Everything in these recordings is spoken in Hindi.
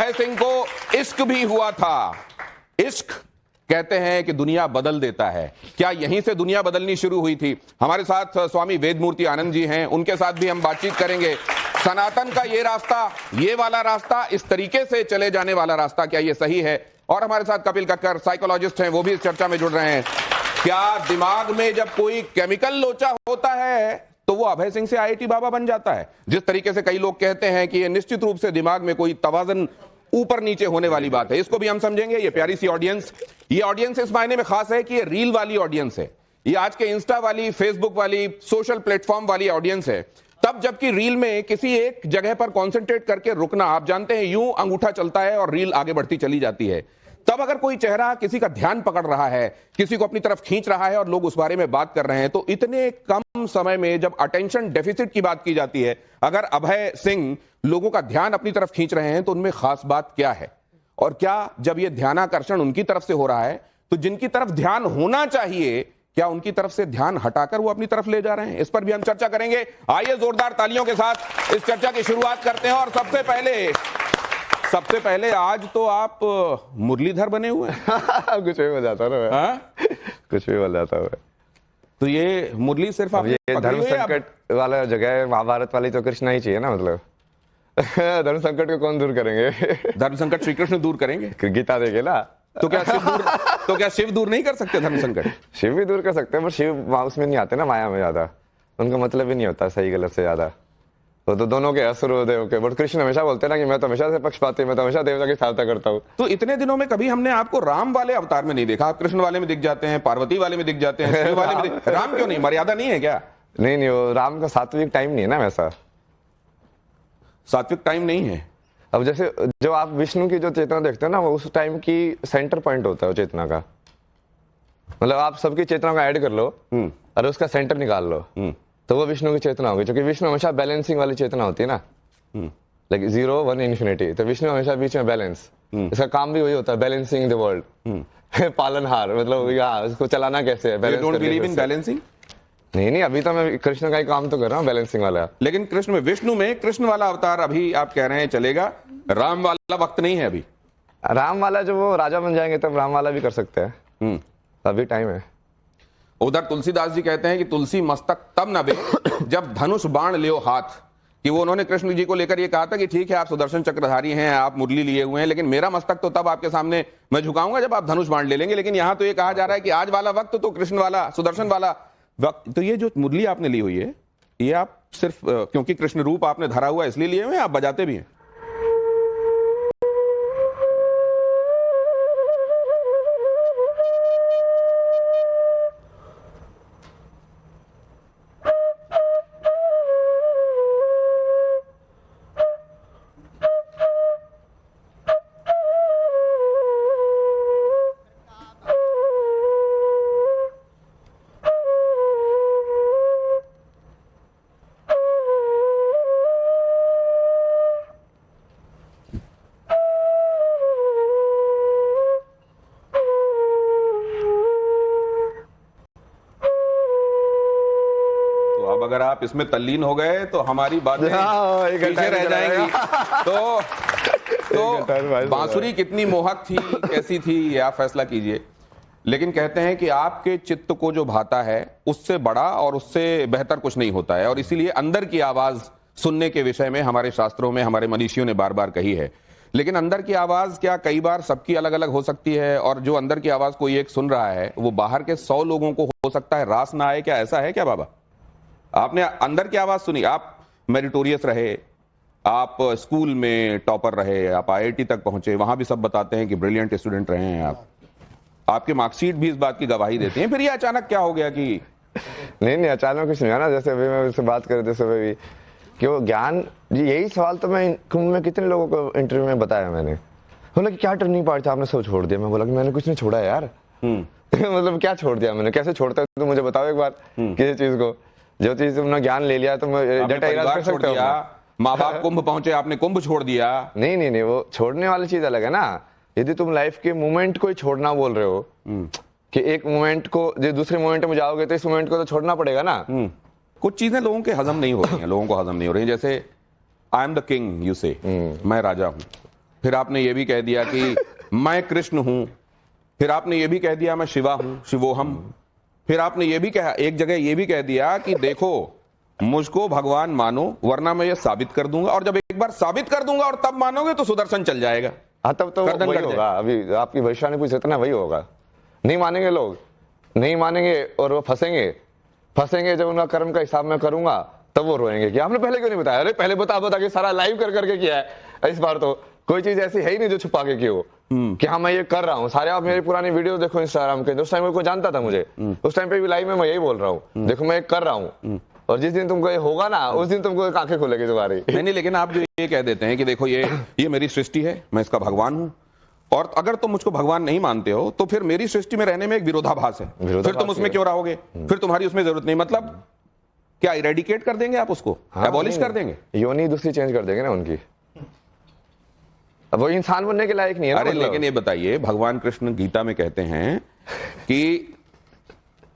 अभय सिंह को इश्क भी हुआ था। इश्क कहते हैं कि दुनिया बदल देता है, क्या यहीं से दुनिया बदलनी शुरू हुई थी? हमारे साथ स्वामी वेदमूर्ति आनंद जी हैं, उनके साथ भी हम बातचीत करेंगे। सनातन का ये रास्ता, ये वाला रास्ता, इस तरीके से चले जाने वाला रास्ता, क्या ये सही है? और हमारे साथ कपिल कक्कर साइकोलॉजिस्ट हैं, वो भी इस चर्चा में जुड़ रहे हैं। क्या दिमाग में जब कोई केमिकल लोचा होता है तो वो अभय सिंह से आईआईटी बाबा बन जाता है? जिस तरीके से कई लोग कहते हैं कि ये निश्चित रूप से दिमाग में कोई तवाज़न ऊपर नीचे होने वाली बात है, इसको भी हम समझेंगे। ये प्यारी सी ऑडियंस, ये ऑडियंस इस मायने में खास है कि ये रील वाली ऑडियंस है, ये आज के इंस्टा वाली, फेसबुक वाली, सोशल प्लेटफॉर्म वाली ऑडियंस है। तब जबकि रील में किसी एक जगह पर कॉन्सेंट्रेट करके रुकना, आप जानते हैं यूं अंगूठा चलता है और रील आगे बढ़ती चली जाती है। तब अगर कोई चेहरा किसी का ध्यान पकड़ रहा है, किसी को अपनी तरफ खींच रहा है और लोग उस बारे में बात कर रहे हैं, तो इतने कम समय में जब अटेंशन डेफिसिट की बात की जाती है, अगर अभय सिंह लोगों का ध्यान अपनी तरफ खींच रहे हैं तो उनमें खास बात क्या है? और क्या जब यह ध्यानाकर्षण उनकी तरफ से हो रहा है तो जिनकी तरफ ध्यान होना चाहिए, क्या उनकी तरफ से ध्यान हटाकर वो अपनी तरफ ले जा रहे हैं? इस पर भी हम चर्चा करेंगे। आइए जोरदार तालियों के साथ इस चर्चा की शुरुआत करते हैं। और सबसे पहले आज तो आप मुरलीधर बने हुए हैं। कुछ भी बजाता ना मैं। हाँ? कुछ भी बजाता हूँ। तो ये मुरली सिर्फ आप ये धर्म संकट वाला जगह है, महाभारत वाली तो कृष्णा ही चाहिए ना, मतलब धर्म संकट को कौन दूर करेंगे? धर्म संकट श्री कृष्ण दूर करेंगे, गीता देखे ना। तो क्या शिव दूर नहीं कर सकते धर्म संकट? शिव भी दूर कर सकते हैं, पर शिव उसमें नहीं आते ना, माया में ज्यादा, उनका मतलब ही नहीं होता सही गलत से ज्यादा। तो दोनों के असुर देव के, बट कृष्ण हमेशा बोलते हैं ना कि मैं तो हमेशा से पक्षपाती, मैं तो हमेशा देवता की सहायता करता हूँ। तो इतने दिनों में कभी हमने आपको राम वाले अवतार में नहीं देखा। आप कृष्ण वाले में दिख जाते हैं, पार्वती वाले में दिख जाते हैं, शिव वाले में राम क्यों नहीं? मर्यादा नहीं है क्या? नहीं, वो राम का सात्विक टाइम नहीं है ना, वैसा सात्विक टाइम नहीं है। अब जैसे जो आप विष्णु की जो चेतना देखते हैं ना, वो उस टाइम की सेंटर पॉइंट होता है चेतना का। मतलब आप सबकी चेतना को ऐड कर लो और उसका सेंटर निकाल लो, तो वो विष्णु की चेतना होगी। क्योंकि विष्णु हमेशा बैलेंसिंग वाली चेतना होती है ना, लाइक 0 1 इन्फिनिटी। तो विष्णु हमेशा बीच में बैलेंस, इसका काम भी वही होता है, बैलेंसिंग द वर्ल्ड। पालनहार, मतलब यहाँ उसको चलाना कैसे है। You don't believe in balancing? नहीं, अभी तो मैं कृष्ण का ही काम तो कर रहा हूँ, बैलेंसिंग वाला। लेकिन विष्णु में कृष्ण वाला अवतार अभी आप कह रहे हैं चलेगा, राम वाला वक्त नहीं है अभी। राम वाला जो वो राजा बन जाएंगे तब राम वाला भी कर सकते हैं, अभी टाइम है। उधर तुलसीदास जी कहते हैं कि तुलसी मस्तक तब न बे जब धनुष बाण लियो हाथ, कि वो उन्होंने कृष्ण जी को लेकर ये कहा था कि ठीक है आप सुदर्शन चक्रधारी हैं, आप मुरली लिए हुए हैं, लेकिन मेरा मस्तक तो तब आपके सामने मैं झुकाऊंगा जब आप धनुष बाण ले लेंगे। लेकिन यहां तो ये कहा जा रहा है कि आज वाला वक्त तो कृष्ण वाला, सुदर्शन वाला वक्त। तो ये जो मुरली आपने ली हुई है, ये आप सिर्फ क्योंकि कृष्ण रूप आपने धरा हुआ इसलिए लिए हुए हैं, आप बजाते भी हैं? अगर आप इसमें तल्लीन हो गए तो हमारी बातें पीछे रह जाएंगी। तो बांसुरी कितनी मोहक थी, कैसी थी, ये आप फैसला कीजिए। लेकिन कहते हैं कि आपके चित्त को जो भाता है उससे बड़ा और उससे बेहतर कुछ नहीं होता है, और इसीलिए अंदर की आवाज सुनने के विषय में हमारे शास्त्रों में हमारे मनीषियों ने बार बार कही है। लेकिन अंदर की आवाज क्या कई बार सबकी अलग अलग हो सकती है, और जो अंदर की आवाज कोई एक सुन रहा है वो बाहर के 100 लोगों को हो सकता है रास ना आए? क्या ऐसा है क्या बाबा? आपने अंदर की आवाज सुनी, आप मेरिटोरियस रहे, आप स्कूल में टॉपर रहे, आप आईआईटी तक पहुंचे, वहां भी सब बताते हैं कि ब्रिलियंट स्टूडेंट रहे हैं आप, आपके मार्कशीट भी इस बात की गवाही देती हैं। फिर ये अचानक क्या हो गया कि नहीं अचानक कुछ नहीं है ना। जैसे अभी मैं उससे बात कर रहे थे सुबह भी कि वो ज्ञान, यही सवाल तो मैं कुंभ में कितने लोगों को इंटरव्यू में बताया मैंने। बोला कि क्या टर्निंग पॉइंट था, आपने सब छोड़ दिया? मैं बोला कि मैंने कुछ नहीं छोड़ा यार। मतलब क्या छोड़ दिया मैंने, कैसे छोड़ता है तो मुझे बताओ एक बार किसी चीज को। जो चीज तुमने ज्ञान ले लिया तो परिवार छोड़ दिया, माँ बाप कुंभ पहुंचे, आपने कुंभ छोड़ दिया। नहीं, वो छोड़ने वाली चीज अलग है ना। यदि तुम लाइफ के मोमेंट को ही छोड़ना बोल रहे हो कि एक मोमेंट को जो दूसरे मोमेंट में जाओगे तो इस मोमेंट को तो छोड़ना पड़ेगा ना। कुछ चीजें लोगों के हजम नहीं हो रही हैं, लोगों को हजम नहीं हो रही है। जैसे I am the king, you से, मैं राजा हूं, फिर आपने ये भी कह दिया कि मैं कृष्ण हूं, फिर आपने ये भी कह दिया मैं शिवा हूं, शिवोहम, फिर आपने ये भी कहा, एक जगह ये भी कह दिया कि देखो मुझको भगवान मानो वरना मैं ये साबित कर दूंगा, और जब एक बार साबित कर दूंगा और तब मानोगे तो सुदर्शन चल जाएगा। हाँ तब तो गर्दन वही कट होगा। अभी आपकी भविष्यवाणी पूछ रहे थे ना, वही होगा। नहीं मानेंगे लोग, नहीं मानेंगे और वो फंसेंगे। जब उनका कर्म का हिसाब मैं करूंगा तब वो रोएंगे कि आपने पहले क्यों नहीं बताया। अरे पहले बता के सारा लाइव कर करके किया है। इस बार तो कोई चीज ऐसी है ही नहीं जो छुपा के की हो कि हाँ मैं ये कर रहा हूँ। सारे आप मेरी पुरानी वीडियो देखो इंस्टाग्राम के, उस टाइम में कोई जानता था मुझे, उस टाइम पे भी लाइव में मैं यही बोल रहा हूँ, देखो मैं ये कर रहा हूँ, और जिस दिन तुमको ये होगा ना उस दिन तुमको आंखें खुलेगी तुम्हारी। नहीं, लेकिन आप जो ये कह देते हैं कि देखो ये मेरी सृष्टि है, मैं इसका भगवान हूं, और अगर तुम मुझको भगवान नहीं मानते हो तो फिर मेरी सृष्टि में रहने में एक विरोधाभास है, फिर तुम उसमें क्यों रहोगे, फिर तुम्हारी उसमें जरूरत नहीं। मतलब क्या इरेडिकेट कर देंगे आप उसको, एबॉलिश कर देंगे? योनि दूसरी चेंज कर देंगे ना उनकी, अब वो इंसान बनने के लायक नहीं है। अरे लेकिन ये बताइए, भगवान कृष्ण गीता में कहते हैं कि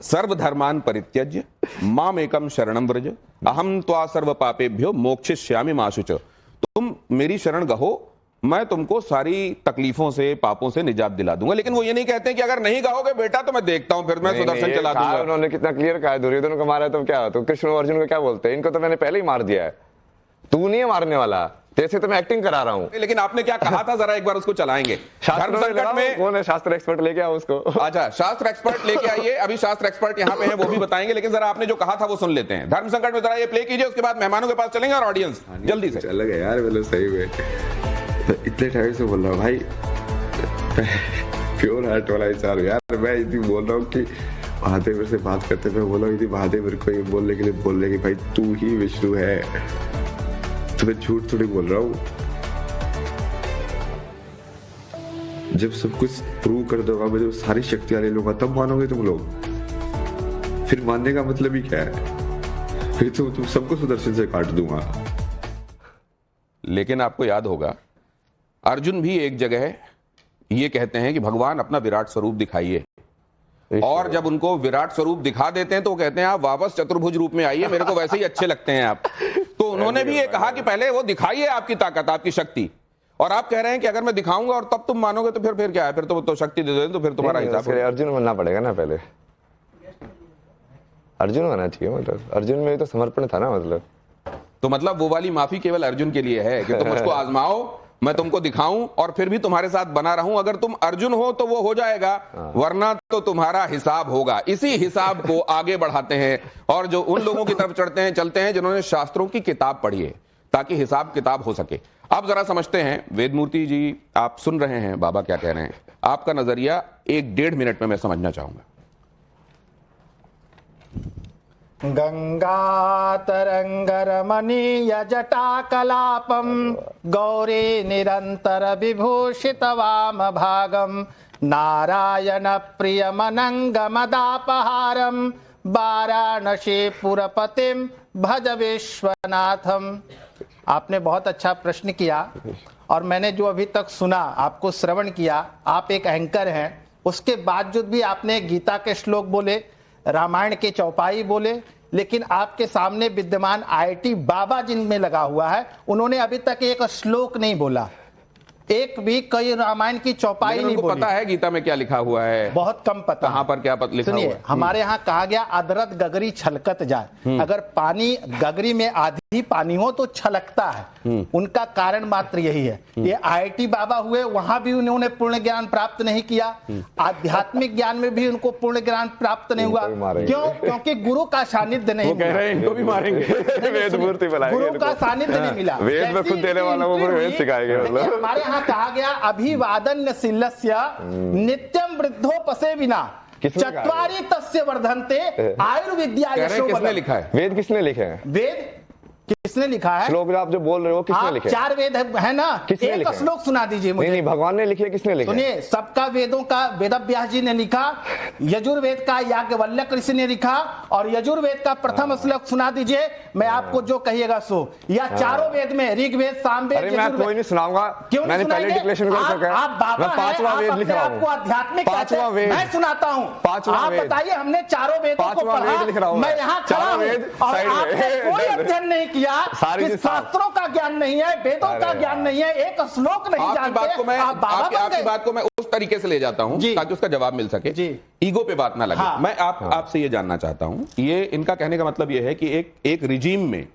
सर्वधर्मान परित्यज्य माम एकम शरणम व्रज अहम त्वा सर्व पापेभ्यो मोक्षयिष्यामि मा शुच। तुम मेरी शरण गहो, मैं तुमको सारी तकलीफों से पापों से निजात दिला दूंगा। लेकिन वो ये नहीं कहते कि अगर नहीं कहोगे बेटा तो मैं देखता हूं, फिर मैं सुदर्शन चला दूंगा। उन्होंने कितना क्लियर कहा है, दुर्योधन को मारा तो क्या, तो कृष्ण और अर्जुन को क्या बोलते हैं, इनको तो मैंने पहले ही मार दिया है, तू नहीं है मारने वाला, जैसे तो मैं एक्टिंग करा रहा हूँ। लेकिन आपने क्या कहा था, जरा एक बार उसको चलाएंगे। धर्म संकट में कौन है शास्त्र एक्सपर्ट, लेके आओ उसको। अच्छा, शास्त्र एक्सपर्ट लेके आइए, अभी शास्त्र एक्सपर्ट यहाँ पे हैं, वो भी बताएंगे। लेकिन जरा आपने जो कहा था वो सुन लेते हैं। धर्म संकट में जरा ये प्ले कीजिए, उसके बाद मेहमानों के पास चलेंगे और ऑडियंस जल्दी से। अलग है यार, मतलब सही में इतने टाइम से बोल रहा हूँ भाई, प्योर हार्ट वाला इंसान यार। मैं इतनी बोल रहा हूँ कि महादेव मेरे से बात करते, मैं बोला यदि महादेव मेरे को ये बोलने के लिए बोल रहे कि भाई तू ही विष्णु है, तो मैं झूठ थोड़ी बोल रहा हूँ। जब सब कुछ प्रूव कर दूंगा, मैं जब सारी शक्तियां ले लूंगा तब मानोगे तुम लोग। फिर मानने का मतलब ही क्या है, फिर तो तुम सबको सुदर्शन से काट दूंगा। लेकिन आपको याद होगा अर्जुन भी एक जगह ये कहते हैं कि भगवान अपना विराट स्वरूप दिखाइए, और जब उनको विराट स्वरूप दिखा देते हैं तो कहते हैं आप वापस चतुर्भुज रूप में आइए, मेरे को वैसे ही अच्छे लगते हैं आप। तो उन्होंने भी ये कहा कि पहले वो दिखाइए आपकी ताकत, आपकी शक्ति, और आप कह रहे हैं कि अगर मैं दिखाऊंगा और तब तुम मानोगे तो फिर क्या है, फिर तो शक्ति दे दो तो फिर तुम्हारा हिसाब। अर्जुन बनना पड़ेगा ना, पहले अर्जुन होना चाहिए, मतलब अर्जुन में तो समर्पण था ना। मतलब वो वाली माफी केवल अर्जुन के लिए है कि तुम मुझको आजमाओ, मैं तुमको दिखाऊं और फिर भी तुम्हारे साथ बना रहूं। अगर तुम अर्जुन हो तो वो हो जाएगा, वरना तो तुम्हारा हिसाब होगा। इसी हिसाब को आगे बढ़ाते हैं और जो उन लोगों की तरफ चलते हैं जिन्होंने शास्त्रों की किताब पढ़ी है, ताकि हिसाब किताब हो सके। अब जरा समझते हैं, वेदमूर्ति जी आप सुन रहे हैं बाबा क्या कह रहे हैं, आपका नजरिया 1-1.5 मिनट में मैं समझना चाहूंगा। गंगा तरंगरमणीय जटाकलापम गौरी निरंतर विभूषित वाम भागम नारायण प्रियमनंगमदापहारम वाराणसी पुरपतिम भज विश्वनाथम। आपने बहुत अच्छा प्रश्न किया, और मैंने जो अभी तक सुना, आपको श्रवण किया, आप एक एंकर हैं, उसके बावजूद भी आपने गीता के श्लोक बोले, रामायण के चौपाई बोले, लेकिन आपके सामने विद्यमान आईटी बाबा जिनमें लगा हुआ है, उन्होंने अभी तक एक श्लोक नहीं बोला, एक भी कई रामायण की चौपाई नहीं बोली। पता है गीता में क्या लिखा हुआ है? बहुत कम पता। कहां पर क्या लिखा हुआ है? हमारे यहाँ कहा गया अदरत गगरी छलकत जाए। अगर पानी गगरी में आधी पानी हो तो छलकता है, उनका कारण मात्र यही है। ये आईआईटी बाबा हुए, वहां भी उन्होंने पूर्ण ज्ञान प्राप्त नहीं किया, आध्यात्मिक ज्ञान में भी उनको पूर्ण ज्ञान प्राप्त नहीं हुआ। क्यों? क्योंकि गुरु का सानिध्य नहीं मिला। कह रहे हैं इनको भी मारेंगे, वेदमूर्ति बुलाएंगे, गुरु का सानिध्य नहीं मिला। वेद में खुद देने वाला वो वेद सिखाएंगे। हमारे यहाँ कहा गया अभिवादन शिल्लस्य नित्यम वृद्धोपसे विना चत्वारि तस्य वर्धन्ते आयुर्विद्या यशो। किसने लिखा है? वेद किसने लिखे हैं? वेद किसने लिखा है? श्लोक आप जो बोल रहे हो किसने लिखे? 4 वेद है ना, एक श्लोक सुना दीजिए मुझे। नहीं, भगवान ने लिखे, किसने लिखे? सुनिए, सबका वेदों का वेदव्यास जी ने लिखा, यजुर्वेद का याज्ञवल्क्य ऋषि ने लिखा, और यजुर्वेद का प्रथम श्लोक सुना दीजिए, मैं आपको जो कहिएगा सो। या चारों वेद में, ऋग्वेद, सामवेद, यजुर्वेद। कोई नहीं सुनाऊंगा, क्यों मैंने पहले डिक्लेरेशन कर रखा है। आप बाबा हैं, 5वां वेद लिख रहा हूं, आपको आध्यात्मिक कहते हैं, मैं सुनाता हूं। 5वां आप वेद बताइए, हमने चारों वेदों को पढ़ा, मैं यहाँ खड़ा हूं और आपने कोई अध्ययन नहीं किया सारी कि चीज साफ। शास्त्रों का ज्ञान नहीं है, वेदों का अरे ज्ञान नहीं है, एक श्लोक नहीं आपकी जानते, बात को मैं आप बाबा बन आपकी गए। बात को मैं उस तरीके से ले जाता हूं जी। ताकि उसका जवाब मिल सके। जी। ईगो पे बात ना लगे। हाँ। मैं आपसे ये जानना चाहता हूं, ये इनका कहने का मतलब ये है कि एक रिजीम में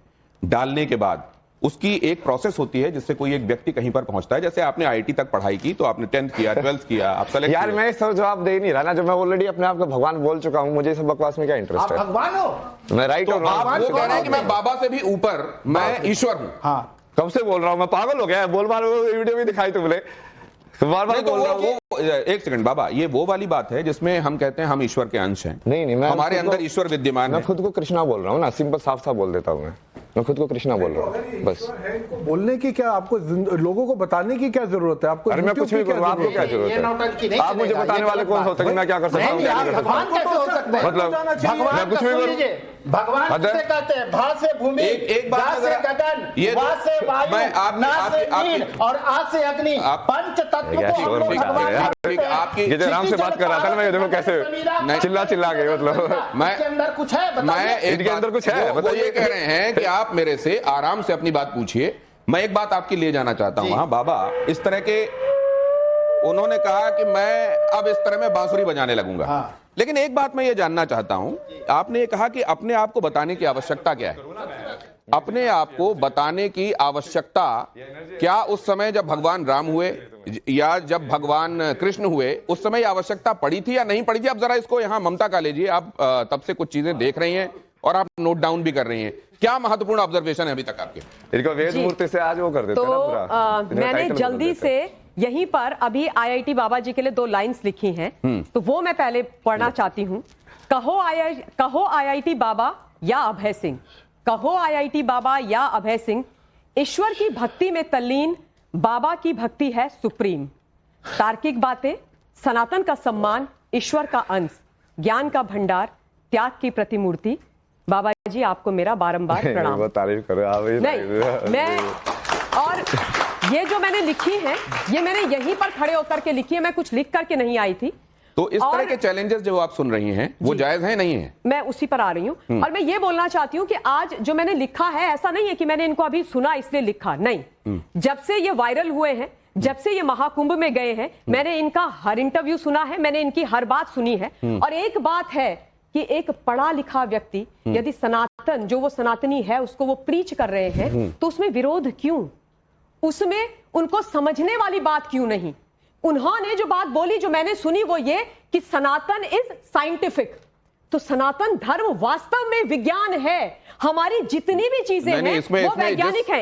डालने के बाद उसकी एक प्रोसेस होती है जिससे कोई एक व्यक्ति कहीं पर पहुंचता है। जैसे आपने आईटी तक पढ़ाई की तो आपने 10th किया, 12th किया, आप सेलेक्ट यार मैं सब जवाब दे ही नहीं रहा ना, जब मैं ऑलरेडी अपने आप को भगवान बोल चुका हूँ, मुझे सब बकवास में क्या आप इंटरेस्ट है? भगवान हो। मैं राइट और आप रॉन्ग वो कह रहे हैं कि मैं बाबा से भी ऊपर, मैं ईश्वर हूं। हाँ, कब से बोल रहा हूँ? मैं पागल हो गया, बोल बार वीडियो भी दिखाई तुमने, बार बार नहीं तो बोल रहा हूँ। एक सेकंड बाबा, ये वो वाली बात है जिसमें हम कहते हैं हम ईश्वर के अंश हैं। नहीं मैं हमारे खुद को- अंदर ईश्वर विद्यमान मैं है। खुद को कृष्णा बोल रहा हूँ ना, सिंपल साफ साफ बोल देता हूँ मैं खुद को कृष्णा बोल रहा हूँ बस। बोलने की क्या आपको लोगों को बताने की क्या जरूरत है? आपको अरे मैं कुछ भी करूँ, आपको क्या जरूरत ये है? नौटंकी नहीं आप मुझे चलेगा, बताने ये वाले गलत कौन बात होते हैं कि मैं क्या कर सकता हूँ, नहीं, क्या आप नहीं कर भगवान सकता? कैसे हो सकते हैं? मतलब भगवान मैं कुछ भी सुन करूँ। लीजिए, भगवान अदर- किसे कहते हैं? भा से भूमि, एक बात जा मैं से जरा- गगन, ये वा से वायु, मैं आपकी- ना से आपकी- नील और आ से अग्नि, आप- पंच तत्व यार, को हम लोग ठीक है, भगवान यार, मानते ठीक है, हैं। आपकी- ये जो आराम से बात कर रहा था ना, मैं देखो कैसे चिल्ला गए, मतलब मैं- इसके अंदर कुछ है मैं बताइए। एक इनके अंदर बात- कुछ है, वो बताइए। ये कह रहे हैं कि आप मेरे से आराम से अपनी बात पूछिए। मैं एक बात आपकी ले जाना चाहता हूं। जी। हाँ बाबा, इस तरह के उन्होंने कहा कि मैं अब इस तरह में बांसुरी बजाने लगूंगा। हाँ। लेकिन एक बात मैं ये जानना चाहता हूं, आपने ये कहा कि अपने आप को बताने की आवश्यकता क्या है? अपने आप को बताने की आवश्यकता क्या उस समय जब भगवान राम हुए या जब भगवान कृष्ण हुए उस समय आवश्यकता पड़ी थी या नहीं पड़ी थी? आप जरा इसको यहाँ ममता का लीजिए, आप तब से कुछ चीजें देख रही हैं और आप नोट डाउन भी कर रही हैं। क्या महत्वपूर्ण ऑब्जर्वेशन है अभी तक आपके? इनको वेद जी। मूर्ति से आज वो कर देते तो हैं ना पूरा। इनका मैंने टाइटल बदल जल्दी देते से हैं। यहीं पर अभी आईआईटी बाबा जी के लिए 2 लाइंस लिखी हैं, तो वो मैं पहले पढ़ना चाहती हूँ। कहो आईआईटी बाबा या अभय सिंह, कहो आईआईटी बाबा या अभय सिंह, ईश्वर की भक्ति में तल्लीन बाबा की भक्ति है सुप्रीम। तार्किक बातें, सनातन का सम्मान, ईश्वर का अंश, ज्ञान का भंडार, त्याग की प्रतिमूर्ति। बाबा जी आपको मेरा बारंबार प्रणाम। बहुत तारीफ करो आप। नहीं, मैं और ये जो मैंने लिखी है ये मैंने यहीं पर खड़े होकर के लिखी है, मैं कुछ लिख करके नहीं आई थी। तो इस तरह और- के चैलेंजेस जो आप सुन रही हैं वो जायज हैं नहीं है? मैं उसी पर आ रही हूं और मैं ये बोलना चाहती हूं कि आज जो मैंने लिखा है ऐसा नहीं है कि मैंने इनको अभी सुना इसलिए लिखा, नहीं। जब से ये वायरल हुए हैं, जब से ये महाकुंभ में गए हैं, मैंने इनका हर इंटरव्यू सुना है, मैंने इनकी हर बात सुनी है। और एक बात है कि एक पढ़ा लिखा व्यक्ति यदि सनातन जो वो सनातनी है उसको वो प्रीच कर रहे हैं तो उसमें विरोध क्यों? उसमें उनको समझने वाली बात क्यों नहीं? उन्होंने जो बात बोली जो मैंने सुनी वो ये कि सनातन इज साइंटिफिक। तो सनातन धर्म वास्तव में विज्ञान है। हमारी जितनी भी चीजें नहीं, हैं इसमें- वो इसमें वैज्ञानिक जिस- है।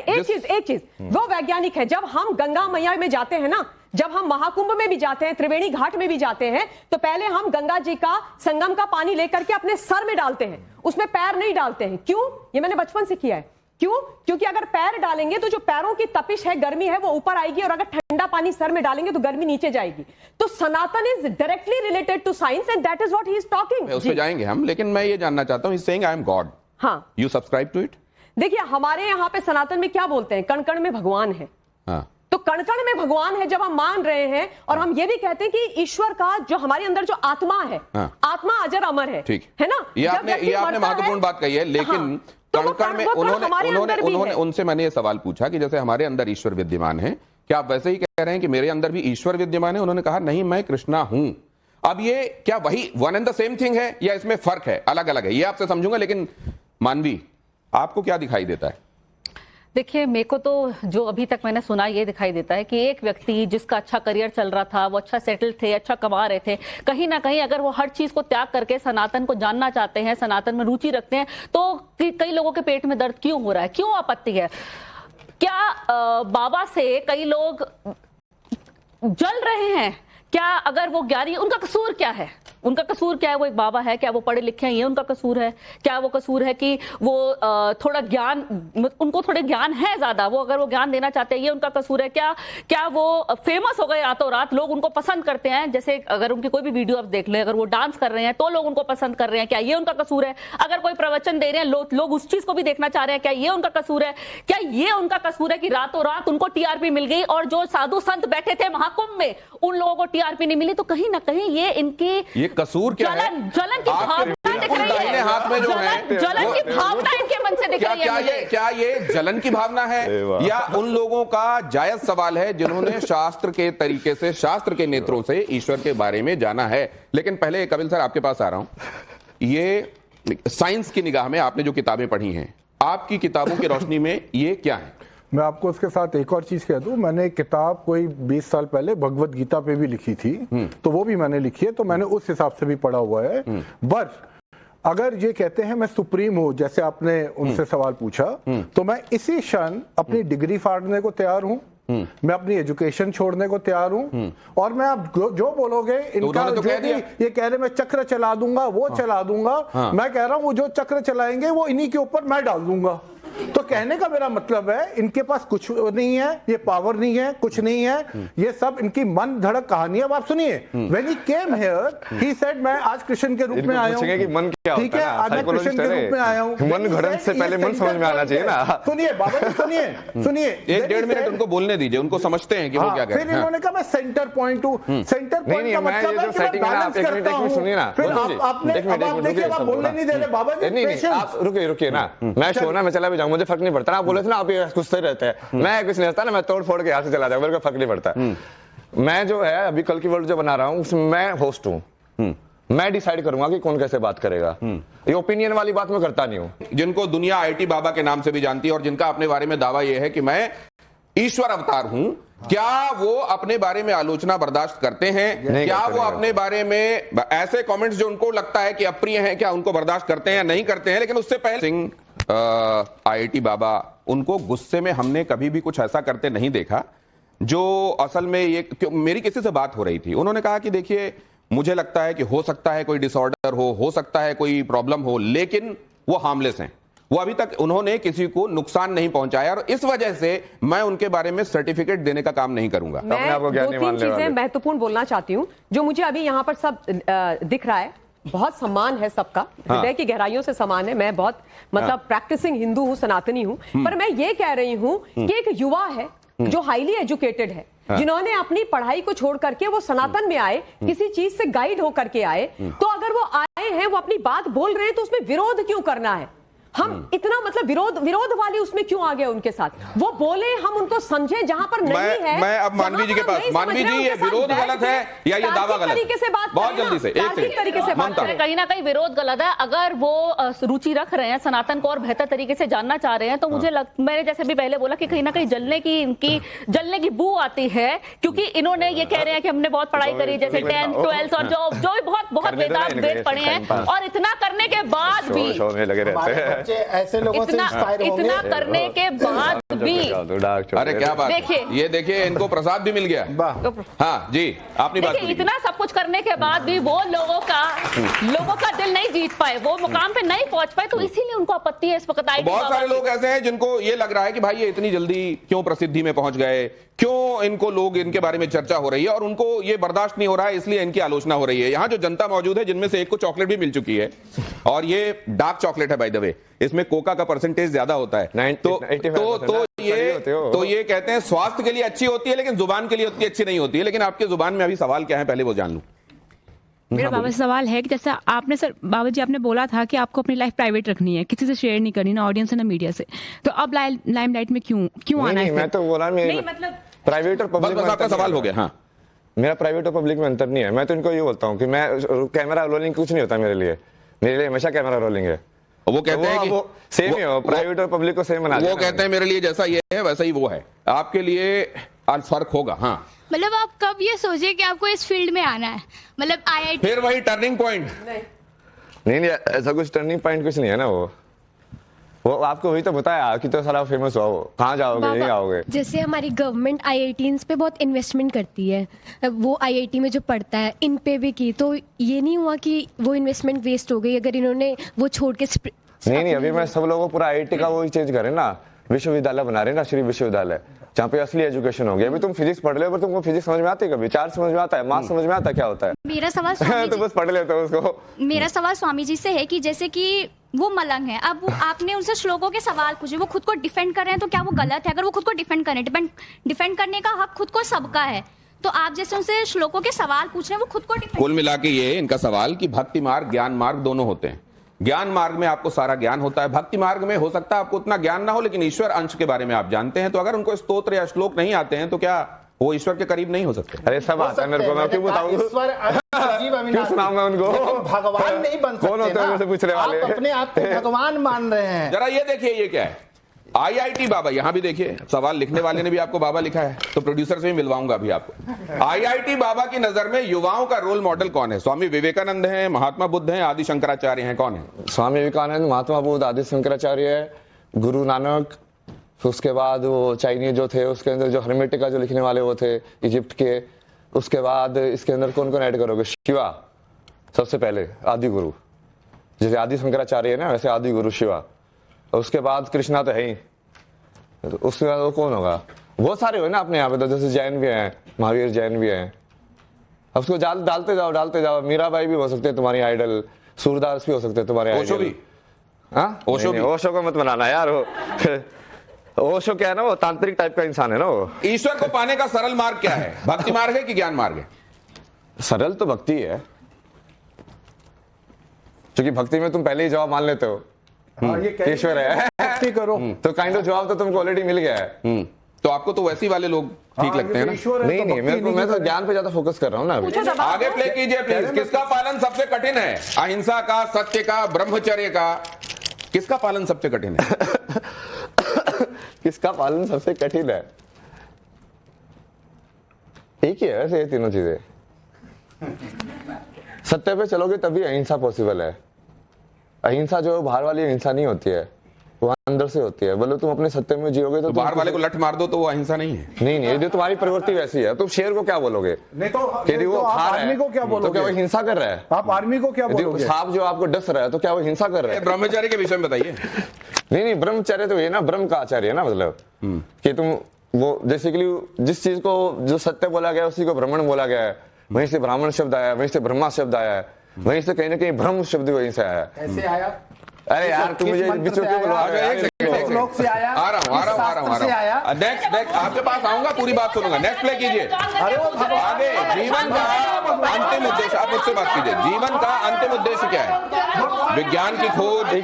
एक चीज वो वैज्ञानिक है। जब हम गंगा मैया में जाते हैं ना, जब हम महाकुंभ में भी जाते हैं, त्रिवेणी घाट में भी जाते हैं, तो पहले हम गंगा जी का संगम का पानी लेकर के अपने सर में डालते हैं, उसमें पैर नहीं डालते हैं। क्यों? ये मैंने बचपन से किया है। क्यों? क्योंकि अगर पैर डालेंगे तो जो पैरों की तपिश है, गर्मी है, वो ऊपर आएगी और अगर ठंडा पानी सर में डालेंगे तो गर्मी नीचे जाएगी। तो Sanatan is directly related to science and that is what he is talking. उस पर जाएंगे हम, लेकिन मैं ये जानना चाहता हूं, he saying I am God, हाँ, यू सब्सक्राइब टू इट? देखिए हमारे यहाँ पे सनातन में क्या बोलते हैं, कण कण में भगवान है। हाँ। तो कण कण में भगवान है जब हम मान रहे हैं और हम ये भी कहते हैं कि ईश्वर का जो हमारे अंदर जो आत्मा है, हाँ। आत्मा अजर अमर है, ठीक है ना? ये जब आपने व्यक्ति मरता महत्वपूर्ण है- बात कही है, लेकिन हाँ, तो वो कण-कण में वो कण हमारे अंदर भी है। उन्होंने उनसे मैंने ये सवाल पूछा कि जैसे हमारे अंदर ईश्वर विद्यमान है, क्या आप वैसे ही कह रहे हैं कि मेरे अंदर भी ईश्वर विद्यमान है? उन्होंने कहा नहीं, मैं कृष्णा हूं। अब ये क्या वही one and the same thing है या इसमें फर्क है, अलग अलग है? ये आपसे समझूंगा, लेकिन मानवी आपको क्या दिखाई देता है? देखिए, मेरे को तो जो अभी तक मैंने सुना ये दिखाई देता है कि एक व्यक्ति जिसका अच्छा करियर चल रहा था, वो अच्छा सेटल थे, अच्छा कमा रहे थे, कहीं ना कहीं अगर वो हर चीज को त्याग करके सनातन को जानना चाहते हैं, सनातन में रुचि रखते हैं, तो कई लोगों के पेट में दर्द क्यों हो रहा है, क्यों आपत्ति है? क्या बाबा से कई लोग जल रहे हैं? क्या अगर वो ज्ञानी, उनका कसूर क्या है? उनका कसूर क्या है? वो एक बाबा है, क्या वो पढ़े लिखे हैं, ये उनका कसूर है? क्या वो कसूर है कि वो थोड़ा ज्ञान, उनको थोड़े ज्ञान है ज्यादा, वो अगर वो ज्ञान देना चाहते हैं, ये उनका कसूर है? क्या वो फेमस हो गए रातों रात, लोग उनको पसंद करते हैं? जैसे अगर उनकी कोई भी वीडियो आप देख लें, अगर वो डांस कर रहे हैं तो लोग उनको पसंद कर रहे हैं, क्या ये उनका कसूर है? अगर कोई प्रवचन दे रहे हैं, लोग उस चीज को भी देखना चाह रहे हैं, क्या ये उनका कसूर है? क्या ये उनका कसूर है कि रातों रात उनको टीआरपी मिल गई और जो साधु संत बैठे थे महाकुंभ में, उन लोगों को टीआरपी नहीं मिली? तो कहीं ना कहीं ये इनकी ये कसूर क्या है? जलन की आपके भावना दिख बिल्कुल रही दाहिने है। हाथ में जो है जलन की भावना इनके मन से दिख रही है मुझे। क्या ये जलन की भावना है या उन लोगों का जायज सवाल है जिन्होंने शास्त्र के तरीके से, शास्त्र के नेत्रों से ईश्वर के बारे में जाना है? लेकिन पहले कपिल सर आपके पास आ रहा हूं। ये साइंस की निगाह में आपने जो किताबें पढ़ी हैं, आपकी किताबों की रोशनी में ये क्या है? मैं आपको उसके साथ एक और चीज कह दूं, मैंने एक किताब कोई 20 साल पहले भगवत गीता पे भी लिखी थी, तो वो भी मैंने लिखी है, तो मैंने उस हिसाब से भी पढ़ा हुआ है। बट अगर ये कहते हैं मैं सुप्रीम हूं, जैसे आपने उनसे सवाल पूछा, तो मैं इसी क्षण अपनी डिग्री फाड़ने को तैयार हूं, मैं अपनी एजुकेशन छोड़ने को तैयार हूं, और मैं आप जो बोलोगे इनका तो जो भी ये कह रहे मैं चक्र चला दूंगा, वो चला दूंगा, मैं कह रहा हूं वो जो चक्र चलाएंगे वो इन्हीं के ऊपर मैं डाल दूंगा। तो कहने का मेरा मतलब है इनके पास कुछ नहीं है, ये पावर नहीं है, कुछ नहीं है, ये सब इनकी मन धड़क कहानी है। अब आप सुनिए, when he came here he said मैं आज कृष्ण के रूप में आया हूं। कि मन क्या ठीक है, आज मैं कृष्ण के रूप में आया हूं। मन घड़न से पहले मन समझ में आना चाहिए ना। सुनिए बाबा जी, सुनिए 1-1.5 मिनट उनको बोलने दीजिए, उनको समझते हैं कि वो क्या कह रहे फिर हैं। इन्होंने कहा मैं सेंटर पॉइंट हूं। सेंटर पॉइंट का मतलब है कि मैं बैलेंस करता हूं। सुनिए ना, फिर आपने अब देखिए आप बोलने नहीं दे रहे बाबा जी। नहीं आप रुकिए ना, मैं शो ना मैं चला भी जाऊं, मुझे फर्क नहीं पड़ता ना। आप बोले थे ना आप ये गुस्से रहते हैं, मैं कुछ नहीं होता ना, मैं तोड़ फोड़ के यहाँ से चला जाऊं, मेरे को फर्क नहीं पड़ता। मैं जो है अभी कल की वर्ल्ड जो बना रहा हूँ उसमें मैं होस्ट हूँ, मैं डिसाइड करूंगा कि कौन कैसे बात करेगा। ये ओपिनियन वाली बात मैं करता नहीं हूँ। जिनको दुनिया आईटी बाबा के नाम से भी जानती है और जिनका अपने बारे में दावा यह है कि मैं ईश्वर अवतार हूं, क्या वो अपने बारे में आलोचना बर्दाश्त करते हैं? क्या वो अपने बारे में ऐसे कमेंट्स जो उनको लगता है कि अप्रिय हैं, क्या उनको बर्दाश्त करते हैं या नहीं करते हैं? लेकिन उससे पहले सिंह आईआईटी बाबा, उनको गुस्से में हमने कभी भी कुछ ऐसा करते नहीं देखा जो असल में ये मेरी किसी से बात हो रही थी, उन्होंने कहा कि देखिए मुझे लगता है कि हो सकता है कोई डिसऑर्डर हो सकता है कोई प्रॉब्लम हो, लेकिन वो हार्मलेस हैं, वो अभी तक उन्होंने किसी को नुकसान नहीं पहुंचाया और इस वजह से मैं उनके बारे में सर्टिफिकेट देने का काम नहीं करूंगा। मैं 2-3 चीजें महत्वपूर्ण बोलना चाहती हूँ जो मुझे अभी यहाँ पर सब दिख रहा है। बहुत सम्मान है सबका, हृदय की गहराइयों से सम्मान है। मैं बहुत मतलब प्रैक्टिसिंग हिंदू हूँ, सनातनी हूँ, पर मैं ये कह रही हूँ कि एक युवा है जो हाईली एजुकेटेड है, जिन्होंने अपनी पढ़ाई को छोड़ करके वो सनातन में आए, किसी चीज से गाइड होकर के आए, तो अगर वो आए हैं, वो अपनी बात बोल रहे हैं, तो उसमें विरोध क्यों करना है? हम इतना मतलब विरोध वाली उसमें क्यों आ गए उनके साथ? वो बोले, हम उनको समझे जहां पर नहीं है। मैं अब मानवी जी के पास, मानवी जी ये विरोध गलत है या ये दावा गलत तरीके से बात बहुत जल्दी से एक तरीके से बात करें। कहीं ना कहीं विरोध गलत है। अगर वो रुचि रख रहे हैं, सनातन को और बेहतर तरीके से जानना चाह रहे हैं, तो मुझे मैंने जैसे भी पहले बोला कि कहीं ना कहीं जलने की बू आती है, क्योंकि इन्होंने ये कह रहे हैं कि हमने बहुत पढ़ाई करी, जैसे 10th 12th और जो बहुत बेदाब वेद पढ़े हैं, और इतना करने के बाद भी लगे रहते हैं ऐसे लोगों से इंस्पायर होंगे। इतना करने के बाद भी, अरे क्या बात, ये देखिए इनको प्रसाद भी मिल गया। हाँ जी, आपने बात की। इतना सब कुछ करने के बाद भी वो लोगों का दिल नहीं जीत पाए, वो मुकाम पे नहीं पहुंच पाए, तो इसीलिए उनको आपत्ति है इस वक्त। बहुत सारे लोग ऐसे हैं जिनको ये लग रहा है कि भाई ये इतनी जल्दी क्यों प्रसिद्धि में पहुंच गए, क्यों इनको लोग इनके बारे में चर्चा हो रही है और उनको ये बर्दाश्त नहीं हो रहा है, इसलिए इनकी आलोचना हो रही है। यहाँ जो जनता मौजूद है जिनमें से एक को चॉकलेट भी मिल चुकी है, और ये डार्क चॉकलेट है बाय द वे, इसमें कोका का परसेंटेज ज्यादा होता है, तो ये कहते हैं स्वास्थ्य के लिए अच्छी होती है लेकिन जुबान के लिए उतनी अच्छी नहीं होती है। लेकिन आपके जुबान में अभी सवाल क्या है पहले वो जान लूं। मेरा बाबा से सवाल है कि जैसे आपने सर बाबा जी आपने बोला था कि आपको अपनी लाइफ प्राइवेट रखनी है, किसी से शेयर नहीं करनी, ना ऑडियंस ना मीडिया से, तो अब लाइमलाइट में क्यों आना है? मैं तो बोला नहीं, मतलब प्राइवेट और पब्लिक में आपका सवाल हो गया। हाँ, मेरा प्राइवेट और पब्लिक में अंतर नहीं है। मैं तो इनको ये बोलता हूँ कि मैं कैमरा रोलिंग कुछ नहीं होता मेरे लिए हमेशा कैमरा रोलिंग है। वो कहते हैं कि सेम ही हो, प्राइवेट और पब्लिक को सेम बना वो कहते हैं मेरे लिए जैसा ये है वैसा ही वो है, आपके लिए फर्क होगा। हाँ, मतलब आप कब ये सोचे कि आपको इस फील्ड में आना है? मतलब आईआईटी फिर वही टर्निंग पॉइंट नहीं, ऐसा कुछ टर्निंग पॉइंट कुछ नहीं है ना। वो आपको वही तो बताया कि तो सारा फेमस हुआ, वो कहाँ जाओगे नहीं आओगे। जैसे हमारी गवर्नमेंट आईआईटीज पे बहुत इन्वेस्टमेंट करती है, वो आईआईटी में जो पढ़ता है इन पे भी की, तो ये नहीं हुआ कि वो इन्वेस्टमेंट वेस्ट हो गई अगर इन्होंने वो छोड़ के? नहीं, अभी मैं सब लोगों पूरा आईआईटी का वही चेंज करें ना, विश्वविद्यालय बना रहे ना, श्री विश्वविद्यालय, जहाँ पे असली एजुकेशन होगी। अभी तुम फिजिक्स पढ़ रहे हो, तुमको फिजिक्स समझ में आती है कभी? चार्ज समझ में आता है, मास समझ में आता है क्या होता है? मेरा सवाल तो बस पढ़ लेते हो उसको। मेरा सवाल स्वामी जी से है कि जैसे कि वो मलंग है, अब आपने उनसे श्लोकों के सवाल पूछे, वो खुद को डिफेंड कर रहे हैं, तो क्या वो गलत है? अगर वो खुद को डिफेंड करें, डिफेंड करने का हक खुद को सबका है, तो आप जैसे उनसे श्लोकों के सवाल पूछ रहे हैं, वो खुद को डिफेंड। कुल मिला के ये इनका सवाल कि भक्ति मार्ग ज्ञान मार्ग दोनों होते हैं। ज्ञान मार्ग में आपको सारा ज्ञान होता है, भक्ति मार्ग में हो सकता है आपको उतना ज्ञान ना हो, लेकिन ईश्वर अंश के बारे में आप जानते हैं। तो अगर उनको स्तोत्र या श्लोक नहीं आते हैं तो क्या वो ईश्वर के करीब नहीं हो सकते? अरे सब आता है मेरे को, मैं क्यों बताऊं? ईश्वर सजीव क्यों अविनाशी। सुनाऊंगा उनको? लेकिन भगवान नहीं बन सकते कौन होते हैं ना। मुझसे पूछ रहे वाले? आप अपने आप को भगवान मान रहे हैं। जरा ये देखिए ये क्या है, IIT बाबा। यहां भी देखिए सवाल लिखने वाले ने भी आपको बाबा लिखा है, तो प्रोड्यूसर से भी मिलवाऊंगा अभी आपको। IIT बाबा की नजर में युवाओं का रोल मॉडल कौन है? स्वामी विवेकानंद हैं, महात्मा बुद्ध हैं, आदि शंकराचार्य हैं, कौन है? स्वामी विवेकानंद, महात्मा बुद्ध, आदि शंकराचार्य है, गुरु नानक, फिर उसके बाद वो चाइनीज जो थे, उसके अंदर जो हर्मेटिका जो लिखने वाले वो थे इजिप्ट के। उसके बाद इसके अंदर कौन कौन ऐड करोगे? शिवा सबसे पहले आदि गुरु, जैसे आदि शंकराचार्य है ना, वैसे आदि गुरु शिवा। और उसके बाद कृष्णा तो है ही, तो उसके बाद वो कौन होगा? बहुत सारे हुए ना अपने यहाँ पे, तो जैसे जैन भी हैं, महावीर जैन भी हैं। अब उसको डालते जाओ। मीराबाई भी हो सकते हैं तुम्हारी आइडल, सूरदास भी हो सकते हैं तुम्हारे ओशो आइडल। भी? हाँ, ओशो भी? ओशो को मत बनाना यार। ओशो क्या है ना, वो तांत्रिक टाइप का इंसान है ना वो। ईश्वर को पाने का सरल मार्ग क्या है? भक्ति मार्ग है कि ज्ञान मार्ग है? सरल तो भक्ति है, क्योंकि भक्ति में तुम पहले ही जवाब मान लेते हो ईश्वर है, भक्ति करो तो काइंड ऑफ जवाब तो तुमको ऑलरेडी मिल गया है। तो आपको तो वैसी वाले लोग ठीक लगते हैं ना? नहीं, मैं तो ज्ञान पे ज्यादा फोकस कर रहा हूँ ना अभी। आगे प्ले कीजिए प्लीज। किसका पालन सबसे कठिन है? अहिंसा का, सत्य का, ब्रह्मचर्य का? किसका पालन सबसे कठिन है? किसका पालन सबसे कठिन है? एक ही है वैसे ये तीनों चीजें। सत्य पे चलोगे तभी अहिंसा पॉसिबल है। अहिंसा जो बाहर वाली अहिंसा नहीं होती है, वो अंदर से होती है। बोलो तुम अपने सत्य में जियोगे तो बाहर वाले को लट मार दो तो वो अहिंसा नहीं है। नहीं, जो तुम्हारी प्रवृत्ति वैसी है, तुम शेर को क्या बोलोगे? नहीं तो यदि वो आप खा रहा आर्मी है को क्या तो बोलोगे? क्या वो हिंसा कर रहा है? आप आर्मी को क्या यदि बोलोगे? सांप जो आपको डस रहा है तो क्या वो हिंसा कर रहा है? ब्रह्मचर्य के विषय में बताइए। नहीं, ब्रह्मचर्य तो ये ना, ब्रह्म का आचार्य है ना, मतलब कि तुम वो बेसिकली जिस चीज को जो सत्य बोला गया है उसी को ब्राह्मण बोला गया है। वहीं से ब्राह्मण शब्द आया है, वहीं से ब्रह्मा शब्द आया है, वहीं से कहीं ना कहीं ब्रह्म शब्द वहीं से आया है। कैसे आया? अरे यार तुम मुझे बीच में क्यों बुलवा रहे हो? किस श्लोक से आया? आ रहा हूँ। नेक्स्ट आपके पास आऊंगा, पूरी बात सुनूंगा। नेक्स्ट प्ले कीजिए। अरे वो भगवान आगे जीवन का अंतिम उद्देश्य, आप मुझसे बात कीजिए। जीवन का अंतिम उद्देश्य क्या है? विज्ञान की खोज। एक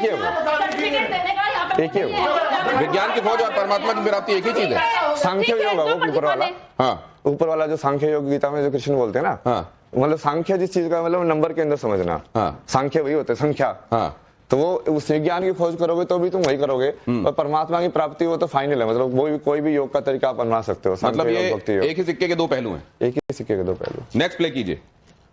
ही है वो, विज्ञान की खोज और परमात्मा की प्राप्ति एक ही चीज है। सांख्य योग है वो ऊपर वाला। हाँ, ऊपर वाला जो सांख्य योग गीता में जो कृष्ण बोलते हैं ना, हाँ, मतलब सांख्य जिस चीज का मतलब नंबर के अंदर समझना। हाँ। सांख्य वही होते हैं, संख्या। हाँ। तो वो उस विज्ञान की खोज करोगे तो भी तुम वही करोगे, और परमात्मा की प्राप्ति वो तो फाइनल है। मतलब वो कोई भी योग का तरीका आप बनवा सकते हो। मतलब सांख्य ये योग, भक्ति योग, एक ही सिक्के के दो पहलू हैं। एक ही सिक्के के दो पहलू। नेक्स्ट प्ले कीजिए।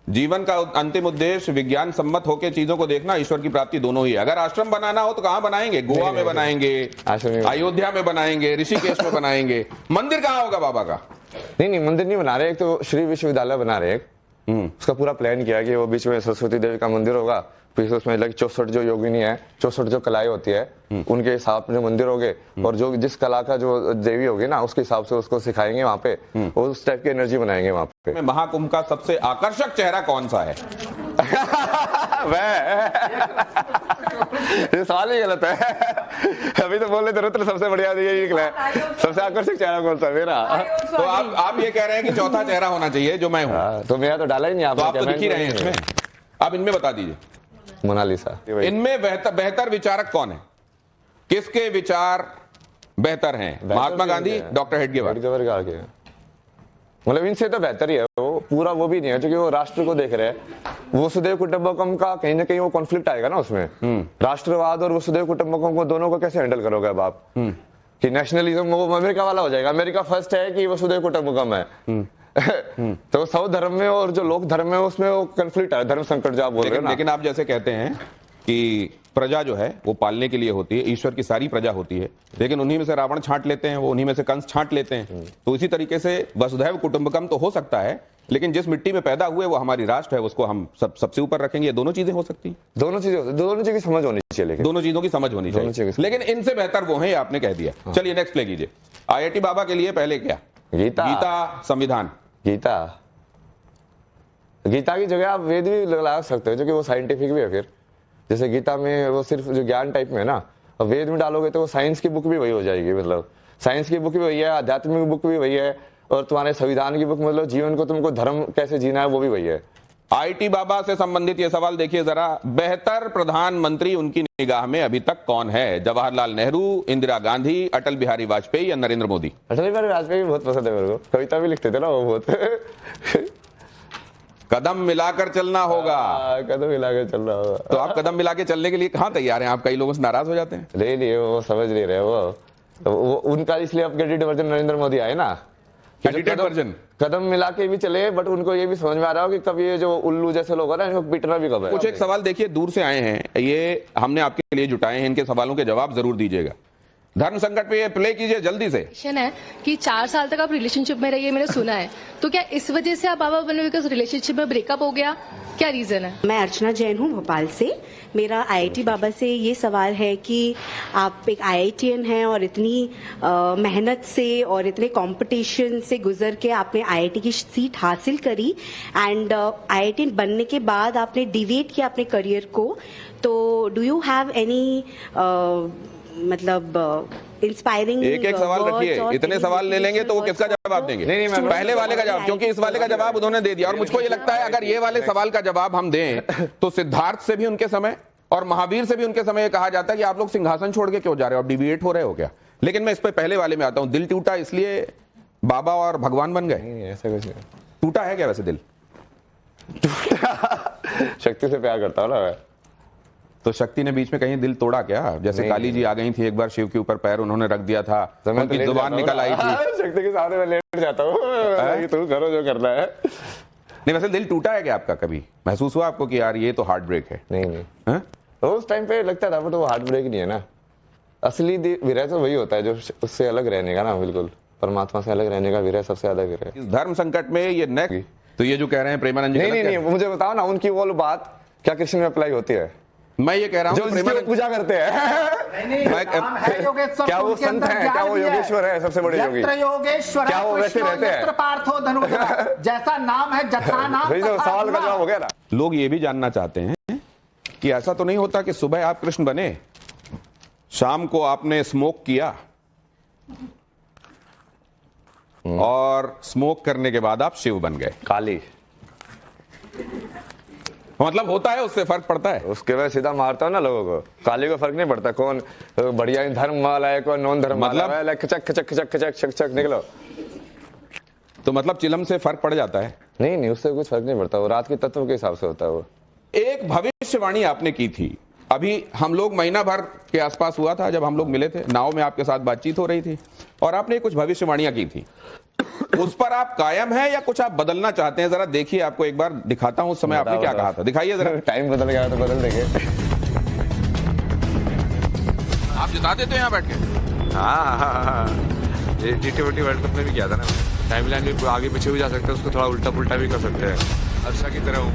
जीवन का अंतिम उद्देश्य विज्ञान सम्मत होकर चीजों को देखना, ईश्वर की प्राप्ति दोनों ही है। अगर आश्रम बनाना हो तो कहां बनाएंगे? गोवा में बनाएंगे, अयोध्या में बनाएंगे, ऋषिकेश में बनाएंगे। मंदिर कहां होगा बाबा का? नहीं, मंदिर नहीं बना रहे। एक तो श्री विश्वविद्यालय बना रहे, उसका पूरा प्लान किया कि वो बीच में सरस्वती देवी का मंदिर होगा, फिर उसमें 64 जो योगिनी है, 64 जो कलाएं होती है, उनके हिसाब से मंदिर होंगे, और जो जिस कला का जो देवी होगी ना उसके हिसाब से उसको सिखाएंगे वहां पे, और उस टाइप की एनर्जी बनाएंगे वहां पे। महाकुंभ का सबसे आकर्षक चेहरा कौन सा है? ये सवाल ही गलत है। अभी तो बोल रहे थे रुद्र सबसे बढ़िया ये निकला है। सबसे आकर्षक चेहरा कौन सा? मेरा। तो आप ये कह रहे हैं कि चौथा चेहरा होना चाहिए जो मैं हूँ? तो मेरा तो डाला ही नहीं तो आप तो दिख ही रहे हैं इसमें। आप इनमें बता दीजिए। मोनालिसा। इनमें बेहतर विचारक कौन है? किसके विचार बेहतर हैं? महात्मा गांधी, डॉक्टर हेडगेवार? मतलब इनसे तो बेहतर ही है वो। पूरा वो भी नहीं है क्योंकि वो राष्ट्र को देख रहे हैं। वसुधैव कुटुंबकम का कहीं ना कहीं वो कॉन्फ्लिक्ट आएगा ना उसमें। राष्ट्रवाद और वसुधैव कुटुंबकम को दोनों को कैसे हैंडल करोगे अब आप? कि नेशनलिज्म वो अमेरिका वाला हो जाएगा, अमेरिका फर्स्ट है कि वसुधैव कुटुंबकम है। तो सौ धर्म में और जो लोक धर्म में उसमें वो कॉन्फ्लिक्ट है, धर्म संकट जो आप बोल रहे हो ना। लेकिन आप जैसे कहते हैं कि प्रजा जो है वो पालने के लिए होती है, ईश्वर की सारी प्रजा होती है, लेकिन उन्हीं में से रावण छांट लेते हैं, वो उन्हीं में से कंस छांट लेते हैं। तो इसी तरीके से वसुधैव कुटुंबकम तो हो सकता है, लेकिन जिस मिट्टी में पैदा हुए वो हमारी राष्ट्र है, उसको हम सबसे ऊपर रखेंगे। ये दोनों चीजें हो सकती हैं। दोनों चीजों की समझ होनी चाहिए, दोनों चीजों की समझ होनी चाहिए, लेकिन इनसे बेहतर वो है, आपने कह दिया। चलिए नेक्स्ट प्ले कीजिए। IIT बाबा के लिए पहले क्या? गीता, संविधान। गीता की जगह आप वेद भी लगा सकते हो, जो कि वो साइंटिफिक भी है। फिर जैसे गीता में वो सिर्फ जो ज्ञान टाइप में है ना, और वेद में डालोगे तो वो साइंस की बुक भी वही हो जाएगी। मतलब साइंस की बुक भी वही है, आध्यात्मिक बुक भी वही है, और तुम्हारे संविधान की बुक मतलब जीवन को तुमको धर्म कैसे जीना है वो भी वही है। आईटी बाबा से संबंधित ये सवाल देखिए जरा, बेहतर प्रधानमंत्री उनकी निगाह में अभी तक कौन है? जवाहरलाल नेहरू, इंदिरा गांधी, अटल बिहारी वाजपेयी या नरेंद्र मोदी? अटल बिहारी वाजपेयी बहुत पसंद है मेरे को, कविता भी लिखते थे ना वो बहुत। कदम मिलाकर चलना होगा। कदम मिलाकर चलना होगा। तो आप कदम मिला के चलने के लिए कहां तैयार हैं? आप कई लोगों से नाराज हो जाते हैं। नहीं वो समझ नहीं रहे वो उनका, इसलिए अपग्रेडेड वर्जन नरेंद्र मोदी आए ना, एडिटेड वर्जन। कदम मिला के भी चले, बट उनको ये भी समझ में आ रहा हो कि कब ये जो उल्लू जैसे लोग हैं ना इनको पिटना भी कब है। कुछ एक सवाल देखिए दूर से आए हैं, ये हमने आपके लिए जुटाए हैं, इनके सवालों के जवाब जरूर दीजिएगा। धर्म संकट पे ये प्ले कीजिए जल्दी से। है कि 4 साल तक आप रिलेशनशिप में रहिए, मैंने सुना है, तो क्या इस वजह से आप बाबा बने बिकॉज रिलेशनशिप में ब्रेकअप हो गया, क्या रीजन है? मैं अर्चना जैन हूँ भोपाल से। मेरा आईआईटी बाबा से ये सवाल है कि आप एक आईआईटीएन हैं और इतनी मेहनत से और इतने कंपटीशन से गुजर के आपने आईआईटी की सीट हासिल करी एंड आईआईटीएन बनने के बाद आपने डिवेट किया अपने करियर को, तो डू यू हैव एनी मतलब इंस्पायरिंग? एक सवाल रखिए, इतने सवाल ले लेंगे तो वो किसका जवाब देंगे? नहीं, पहले वाले का जवाब, क्योंकि इस वाले का जवाब उन्होंने दे दिया। और मुझको ये लगता है अगर ये वाले सवाल का जवाब हम दें तो सिद्धार्थ से भी उनके समय और महावीर से भी उनके समय कहा जाता है कि आप लोग सिंहासन छोड़ के क्यों जा रहे हो, आप डिबेट हो रहे हो क्या? लेकिन मैं इस पे पहले वाले में आता हूं, दिल टूटा इसलिए बाबा और भगवान बन गए? ऐसा कुछ नहीं। टूटा है क्या वैसे दिल? शक्ति से प्यार करता हूँ ना मैं। तो शक्ति ने बीच में कहीं दिल तोड़ा क्या? जैसे काली जी आ गई थी एक बार, शिव के ऊपर पैर उन्होंने रख दिया था, उनकी जुबान निकल आई थी। शक्ति के सामने मैं लेट जाता हूँ, तुम करो जो करना है। नहीं वैसे दिल टूटा है क्या आपका? कभी महसूस हुआ आपको कि यार ये तो हार्ट ब्रेक है? नहीं तो उस टाइम पे लगता था, बट वो हार्ट ब्रेक नहीं है ना। असली विरह तो वही होता है जो उससे अलग रहने का ना, बिल्कुल परमात्मा से अलग रहने का विरह सबसे ज्यादा विरह। इस धर्म संकट में ये नेक्स्ट, तो ये जो कह रहे हैं प्रेमानंद जी, नहीं मुझे बताओ ना, उनकी वो बात क्या कृष्ण में अप्लाई होती है? मैं ये कह रहा हूँ जो प्रेमानंद पूजा करते हैं, क्या वो संत है? क्या वो योगेश्वर है सबसे बड़े योगी? योगेश्वर क्या वो वैसे रहते हैं? पार्थो धनुर्धर जैसा नाम है, जथा नाम सवाल का जवाब हो गया ना। लोग ये भी जानना चाहते हैं कि ऐसा तो नहीं होता कि सुबह आप कृष्ण बने, शाम को आपने स्मोक किया और स्मोक करने के बाद आप शिव बन गए? काली मतलब होता है, उससे फर्क पड़ता है? उसके बाद सीधा मारता हूँ ना लोगों को, काली को फर्क नहीं पड़ता कौन बढ़िया धर्म वाला है कौन नॉन धर्म मतलब वाला है। खचक खचक खचक खचक छक छक निकलो। तो मतलब चिलम से फर्क पड़ जाता है? नहीं उससे कुछ फर्क नहीं पड़ता, वो रात के तत्व के हिसाब से होता है। वो एक भविष्यवाणी आपने की थी, अभी हम लोग महीना भर के आसपास हुआ था जब हम लोग मिले थे, नाव में आपके साथ बातचीत हो रही थी और आपने कुछ भविष्यवाणियां की थी, उस पर आप कायम हैं या कुछ आप बदलना चाहते हैं? जरा देखिए, आपको एक बार दिखाता हूं उस समय आपने क्या कहा था, दिखाइए जरा। टाइम बदल गया तो बदल देंगे। आप जिता देते हो यहाँ बैठ के? हाँ ये T20 वर्ल्ड कप में भी किया था ना। टाइमलाइन भी आगे पीछे भी जा सकते हैं, उसको थोड़ा उल्टा पुल्टा भी कर सकते हैं। अर्षा की तरह हूँ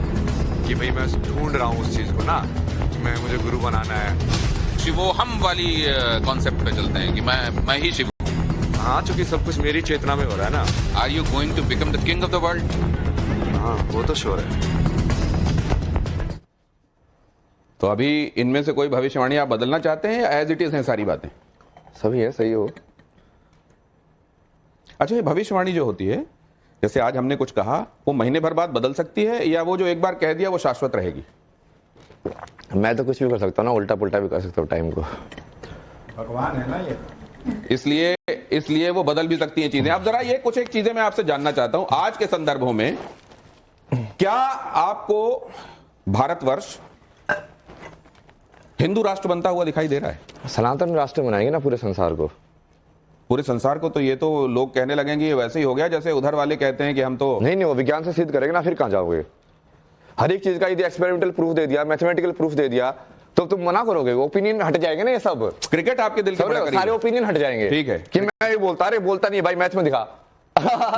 कि भाई मैं ढूंढ रहा हूँ उस चीज को ना, कि मैं मुझे गुरु बनाना है। शिवोहम वाली कॉन्सेप्ट पे चलते हैं कि मैं ही शिव। हाँ, चूंकि सब कुछ मेरी चेतना में हो रहा है ना। Are you going to become the king of the world? हाँ वो तो श्योर है। तो अभी इनमें से कोई भविष्यवाणी आप बदलना चाहते हैं या एज इट इज हैं सारी बातें? सभी है, सही हो। अच्छा, ये भविष्यवाणी जो होती है, जैसे आज हमने कुछ कहा, वो महीने भर बाद बदल सकती है या वो जो एक बार कह दिया वो शाश्वत रहेगी? मैं तो कुछ भी कर सकता हूँ ना, उल्टा पुल्टा भी कर सकता हूँ टाइम को। भगवान है ना ये, इसलिए वो बदल भी सकती हैं चीजें। अब जरा ये कुछ एक चीजें मैं आपसे जानना चाहता हूं आज के संदर्भों में, क्या आपको भारतवर्ष हिंदू राष्ट्र बनता हुआ दिखाई दे रहा है? सनातन राष्ट्र बनाएंगे ना पूरे संसार को। पूरे संसार को? तो ये तो लोग कहने लगेंगे ये वैसे ही हो गया जैसे उधर वाले कहते हैं कि हम तो नहीं वो विज्ञान से सिद्ध करेंगे ना, फिर कहां जाओगे? हर एक चीज का यदि एक्सपेरिमेंटल प्रूफ दे दिया, मैथमेटिकल प्रूफ दे दिया, तो तुम मना करोगे? ओपिनियन हट जाएंगे ना ये सब। क्रिकेट आपके दिल के बड़ा करीब है। सारे ओपिनियन हट जाएंगे। ठीक है कि मैं ये बोलता, अरे बोलता नहीं भाई, मैथ में दिखा।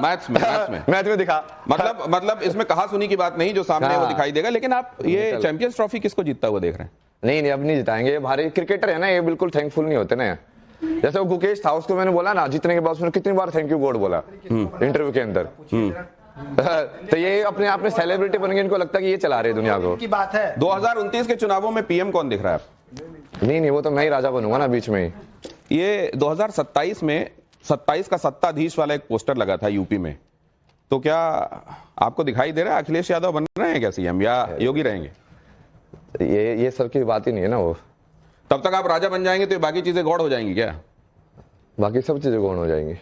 मैथ में दिखा, मतलब इसमें कहा सुनी की बात नहीं, जो सामने वो दिखाई देगा। लेकिन आप ये चैंपियंस ट्रॉफी किसको जीतता हुआ देख रहे हैं? नहीं अब नहीं जिताएंगे। हमारे क्रिकेटर है ना, ये बिल्कुल थैंकफुल नहीं होते ना। जैसे वो गुकेश था, उसको मैंने बोला ना जीतने के बाद उसने कितनी बार थैंक यू गॉड बोला इंटरव्यू के अंदर। तो ये अपने आप में सेलिब्रिटी बन गए, इनको लगता है कि ये चला रहे दुनिया को। की बात है। 2029 के चुनावों में पीएम कौन दिख रहा है? नहीं वो तो मैं ही राजा बनूंगा ना बीच में ही। ये 2027 में 27 का सत्ताधीश वाला एक पोस्टर लगा था यूपी में, तो क्या आपको दिखाई दे रहा है अखिलेश यादव बन रहे हैं क्या सीएम या योगी रहेंगे? ये सब की बात ही नहीं है ना। वो तब तक आप राजा बन जाएंगे तो ये बाकी चीजें गौड़ हो जाएंगी क्या? बाकी सब चीजें गौड़ हो जाएंगी।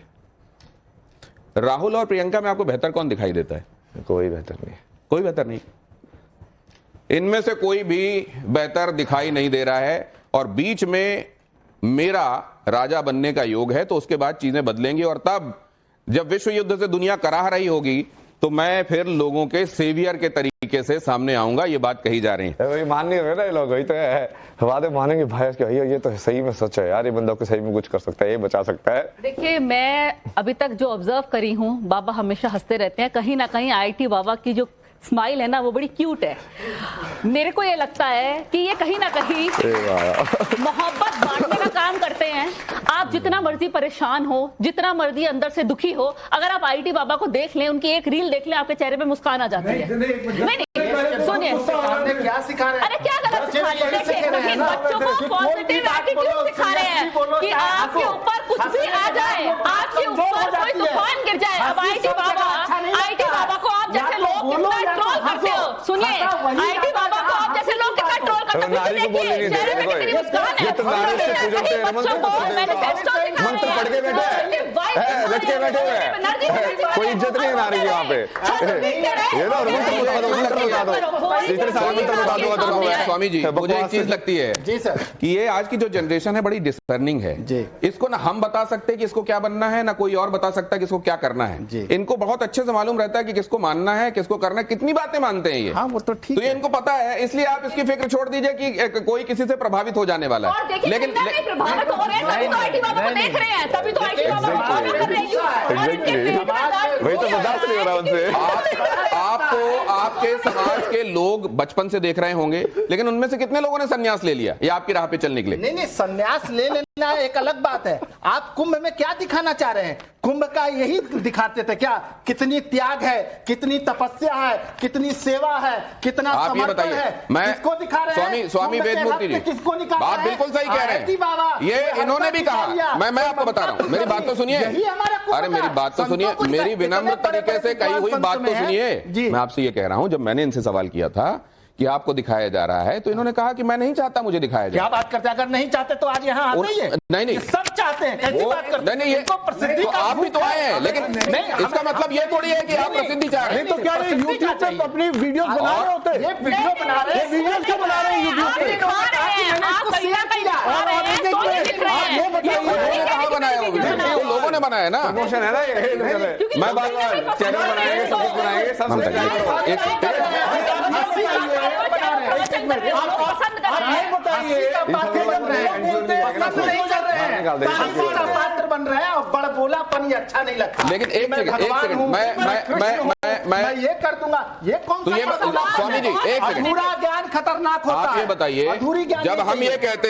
राहुल और प्रियंका में आपको बेहतर कौन दिखाई देता है? कोई बेहतर नहीं। कोई बेहतर नहीं, इनमें से कोई भी बेहतर दिखाई नहीं दे रहा है। और बीच में मेरा राजा बनने का योग है, तो उसके बाद चीजें बदलेंगी और तब जब विश्व युद्ध से दुनिया कराह रही होगी तो मैं फिर लोगों के सेवियर के तरीके से सामने आऊंगा। ये बात कही जा रही है। वही मान नहीं रहे ना ये लोग, वही तो है, वादे मानेंगे भाई कि भैया ये तो सही में सच है यार, ये बंदा को सही में कुछ कर सकता है, ये बचा सकता है। देखिए, मैं अभी तक जो ऑब्जर्व करी हूँ, बाबा हमेशा हंसते रहते हैं। कहीं ना कहीं आईटी बाबा की जो स्माइल है ना, वो बड़ी क्यूट है। मेरे को ये लगता है कि ये कहीं ना कहीं मोहब्बत बांटने का काम करते हैं। आप जितना मर्जी परेशान हो, जितना मर्जी अंदर से दुखी हो, अगर आप आईटी बाबा को देख लें, उनकी एक रील देख लें, आपके चेहरे पे मुस्कान आ जाती है। नहीं सुनिए, क्या सिखा रहे हैं? अरे क्या गलत सिखा रहे हैं? देखिए, बच्चों को पॉजिटिव एटीट्यूड सिखा रहे हैं कि आपके ऊपर कुछ भी आ जाए, आपके ऊपर कोई तूफान गिर जाए। अब आईटी बाबा को आप जैसे लोग कितना ट्रोल करते हो। सुनिए, आईटी बाबा को आप जैसे लोग कितना ट्रोल करते हो। देखिए चेहरे पे कितनी मुस्कान है। बच्चों को मैनिफेस्टो लटके बैठे हुए हैं, कोई इज्जत नहीं है नारी की वहाँ पे। ये ना स्वामी जी, मुझे एक चीज लगती है जी सर कि ये आज की जो जनरेशन है बड़ी डिसर्निंग है जी। इसको ना हम बता सकते कि इसको क्या बनना है, ना कोई और बता सकता कि इसको क्या करना है जी। इनको बहुत अच्छे से मालूम रहता है कि किसको मानना है, किसको करना है। कितनी बातें मानते हैं ये। हाँ, वो तो ठीक तो ये इनको पता है, इसलिए आप इसकी फिक्र छोड़ दीजिए कि कोई किसी से प्रभावित हो जाने वाला है। लेकिन प्रभावित हो रहे हैं, तभी तो आईटी बाबा को देख रहे हैं, तभी तो आईटी बाबा को फॉलो कर रहे हैं। वही तो बर्दाश्त नहीं हो रहा उनसे। आपको आपके समाज के लोग बचपन से देख रहे होंगे, लेकिन उनमें से कितने लोगों ने संन्यास ले लिया या आपकी राह पे चलने के लिए? नहीं, संन्यास ले लेना एक अलग बात है। आप कुंभ में क्या दिखाना चाह रहे हैं? कुंभ का यही दिखाते थे क्या? कितनी त्याग है, कितनी तपस्या है, कितनी सेवा है, कितना आप ये बताइए, मैं किसको दिखा रहे हैं? स्वामी वेदमूर्ति जी, किसको निकाल आप बिल्कुल सही कह रहे हैं। ये इन्होंने भी कहा, मैं आपको बता रहा हूँ, मेरी बात तो सुनिए। अरे मेरी बात तो सुनिए, मेरी विनम्र तरीके से कही हुई बात तो सुनिए। मैं आपसे ये कह रहा हूँ, जब मैंने इनसे सवाल किया था कि आपको दिखाया जा रहा है, तो इन्होंने कहा कि मैं नहीं चाहता मुझे दिखाया जाए। क्या बात करते हैं? अगर नहीं चाहते तो आज यहाँ आते ही है। नहीं, सब चाहते हैं, ऐसी बात करते हैं। नहीं, ये तो आप भी तो आए हैं, लेकिन इसका मतलब ये थोड़ी है कि आप प्रसिद्धि चाह रहे हैं। तो क्या यूट्यूब पे अपनी वीडियो बना रहे होते हैं? ये वीडियो बना रहे हैं, वीडियो क्यों बना रहे हैं यूट्यूब पे? कहाँ बनाया वो वीडियो? लोगों ने बनाया ना, प्रमोशन है ना ये। मैं बात चैनल बनाएंगे, सब कुछ बनाएंगे, पात्र बन रहे हैं और बड़बोलापन अच्छा नहीं लगता। लेकिन एक सेकंड, मैं ये कर दूंगा। ये कौन सा स्वामी जी, एक सेकंड, अधूरा ज्ञान खतरनाक होता है। आप ये बताइए, जब हम ये कहते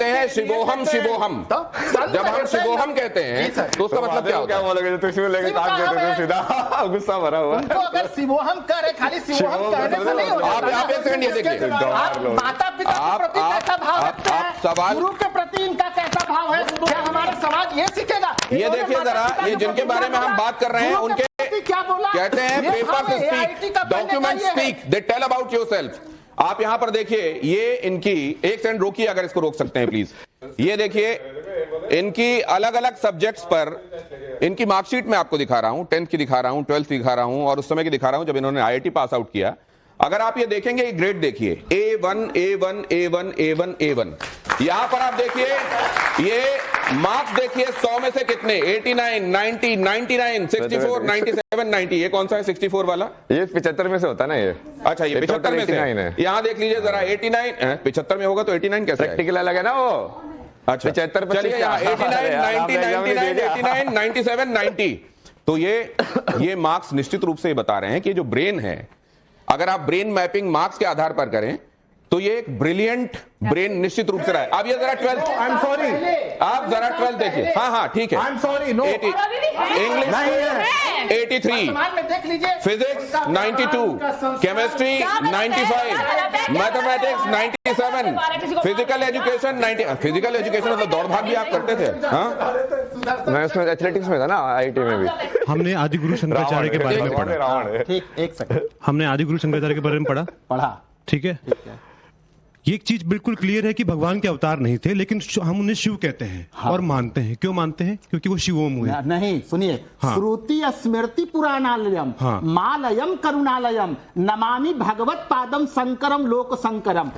हैं शिवोहम शिवोहम, जब हम शिवोहम कहते हैं तो उसका मतलब क्या होता है? सीधा गुस्सा भरा हुआ। अगर शिवोहम करे, खाली शिवोहम कहने से नहीं हो जाता। आप एक सेकंड ये देखिए, माता पिता के प्रति कैसा भाव रखते हैं, गुरु के प्रति इनका कैसा भाव है, क्या हमारा समाज ये सीखेगा? ये देखिए जरा, ये जिनके बारे में हम बात कर रहे हैं उनके क्या बोला कहते हैं, paper speak, document speak, they tell about yourself. आप यहां पर देखिए, ये इनकी, एक सेकंड रोकिए अगर इसको रोक सकते हैं प्लीज। ये देखिए, इनकी अलग अलग सब्जेक्ट्स पर इनकी मार्कशीट में आपको दिखा रहा हूं, 10th की दिखा रहा हूं, 12th की दिखा रहा हूं और उस समय की दिखा रहा हूं जब इन्होंने IIT पास आउट किया। अगर आप ये देखेंगे, ग्रेड देखिए, A1 A1 A1 A1 A1। यहां पर आप देखिए, ये मार्क्स देखिए 100 में से कितने, 89, 90, 99, 64, 97, 90। ये कौन सा है 64 वाला? ये 75 में से होता है ना ये। अच्छा, ये 75 में से है। यहां देख लीजिए जरा, 89, 75 में होगा तो 89 कैसे? प्रैक्टिकल अलग है ना वो। अच्छा, 75, चलिए 89, 90, 99, 89, 97, 90। तो ये मार्क्स निश्चित रूप से बता रहे हैं कि जो ब्रेन है, अगर आप ब्रेन मैपिंग मार्क्स के आधार पर करें तो ये एक ब्रिलियंट ब्रेन निश्चित रूप से रहा है। अब ये जरा 12th, आई एम सॉरी, आप जरा 12th देखिए। हाँ ठीक है, I am sorry, no English 83, देख लीजिए, physics 92, chemistry 95, mathematics 97, physical education 90। Physical education मतलब दौड़ भाग भी आप करते थे? हाँ, मैं उसमें एथलेटिक्स में था ना, आईआईटी में भी। हमने आदिगुरु शंकराचार्य के बारे में पढ़ा। ठीक, एक सेकंड, हमने आदिगुरु शंकराचार्य के बारे में पढ़ा। ठीक है, ये एक चीज बिल्कुल क्लियर है कि भगवान के अवतार नहीं थे, लेकिन हम उन्हें शिव कहते हैं। हाँ। और मानते हैं। क्यों मानते हैं? क्योंकि वो शिवोम हुए। नहीं, सुनिए, हाँ। श्रुति स्मृति पुराणालयम, हाँ। मालयम करुणालयम, नमामि भगवत पादम शंकरम लोक शंकरम।